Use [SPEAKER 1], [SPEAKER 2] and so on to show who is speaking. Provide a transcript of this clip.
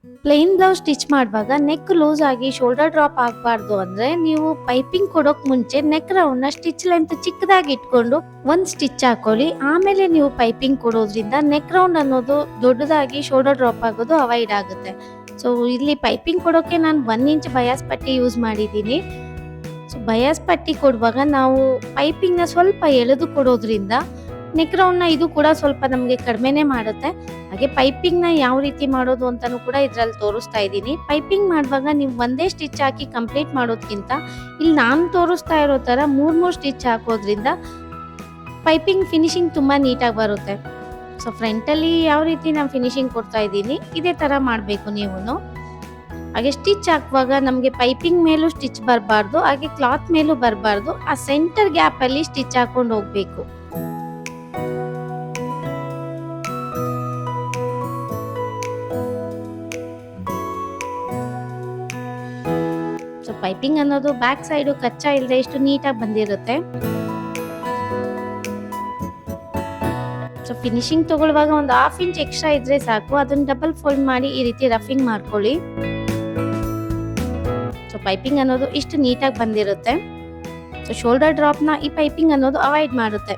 [SPEAKER 1] Plain blouse stitch ಮಾಡುವಾಗ neck loose ಆಗಿ shoulder drop ಆಗಬಾರ್ದು ಅಂದ್ರೆ ನೀವು ಪೈಪಿಂಗ್ ಕೊಡೋಕ್ ಮುಂಚೆ ನೆಕ್ ರೌಂಡ್ ನ ಸ್ಟಿಚ್ ಲೆಂತ್ ಚಿಕ್ಕದಾಗಿ ಇಟ್ಕೊಂಡು ಒಂದ್ ಸ್ಟಿಚ್ ಹಾಕೊಳ್ಳಿ. ಆಮೇಲೆ ನೀವು ಪೈಪಿಂಗ್ ಕೊಡೋದ್ರಿಂದ ನೆಕ್ ರೌಂಡ್ ಅನ್ನೋದು ದೊಡ್ಡದಾಗಿ ಶೋಲ್ಡರ್ ಡ್ರಾಪ್ ಆಗೋದು ಅವಾಯ್ಡ್ ಆಗುತ್ತೆ. ಸೊ ಇಲ್ಲಿ ಪೈಪಿಂಗ್ ಕೊಡೋಕೆ ನಾನು 1 ಇಂಚ್ ಬಯಾಸ್ ಪಟ್ಟಿ ಯೂಸ್ ಮಾಡಿದ್ದೀನಿ. ಸೊ ಬಯಾಸ್ ಪಟ್ಟಿ ಕೊಡುವಾಗ ನಾವು ಪೈಪಿಂಗ್ ನ ಸ್ವಲ್ಪ ಎಳೆದು ಕೊಡೋದ್ರಿಂದ ನೆಕ್ ರೌಂಡ್ ನ ಇದು ಕೂಡ ಸ್ವಲ್ಪ ನಮಗೆ ಕಡಿಮೆನೆ ಮಾಡುತ್ತೆ. ಹಾಗೆ ಪೈಪಿಂಗ್ ನ ಯಾವ ರೀತಿ ಮಾಡೋದು ಅಂತಾನು ಕೂಡ ಇದ್ರಲ್ಲಿ ತೋರಿಸ್ತಾ ಇದ್ದೀನಿ. ಪೈಪಿಂಗ್ ಮಾಡುವಾಗ ನೀವು ಒಂದೇ ಸ್ಟಿಚ್ ಹಾಕಿ ಕಂಪ್ಲೀಟ್ ಮಾಡೋದ್ಕಿಂತ ಇಲ್ಲಿ ನಾನು ತೋರಿಸ್ತಾ ಇರೋ ತರ 3 ಸ್ಟಿಚ್ ಹಾಕೋದ್ರಿಂದ ಪೈಪಿಂಗ್ ಫಿನಿಶಿಂಗ್ ತುಂಬಾ ನೀಟಾಗಿ ಬರುತ್ತೆ. ಸೊ ಫ್ರಂಟ್ ಅಲ್ಲಿ ಯಾವ ರೀತಿ ನಾನು ಫಿನಿಶಿಂಗ್ ಕೊಡ್ತಾ ಇದ್ದೀನಿ ಇದೇ ತರ ಮಾಡಬೇಕು ನೀವು. ಹಾಗೆ ಸ್ಟಿಚ್ ಹಾಕುವಾಗ ನಮಗೆ ಪೈಪಿಂಗ್ ಮೇಲೂ ಸ್ಟಿಚ್ ಬರಬಾರ್ದು, ಹಾಗೆ ಕ್ಲಾತ್ ಮೇಲೂ ಬರಬಾರ್ದು. ಆ ಸೆಂಟರ್ ಗ್ಯಾಪ್ ಅಲ್ಲಿ ಸ್ಟಿಚ್ ಹಾಕೊಂಡು ಹೋಗ್ಬೇಕು. ಸೊ ಪೈಪಿಂಗ್ ಅನ್ನೋದು ಬ್ಯಾಕ್ ಸೈಡ್ ಕಚ್ಚಾ ಇಲ್ಲದೆ ಎಷ್ಟು ನೀಟಾಗಿ ಬಂದಿರುತ್ತೆ. ಸೊ ಫಿನಿಶಿಂಗ್ ತಗೊಳ್ಳುವಾಗ ಒಂದು 1/2 ಇಂಚ್ ಎಕ್ಸ್ಟ್ರಾ ಇದ್ರೆ ಸಾಕು. ಅದನ್ನ ಡಬಲ್ ಫೋಲ್ಡ್ ಮಾಡಿ ಈ ರೀತಿ ರಫಿಂಗ್ ಮಾಡ್ಕೊಳ್ಳಿ. ಸೊ ಪೈಪಿಂಗ್ ಅನ್ನೋದು ಇಷ್ಟು ನೀಟಾಗಿ ಬಂದಿರುತ್ತೆ. ಸೊ ಶೋಲ್ಡರ್ ಡ್ರಾಪ್ ನ ಈ ಪೈಪಿಂಗ್ ಅನ್ನೋದು ಅವಾಯ್ಡ್ ಮಾಡುತ್ತೆ.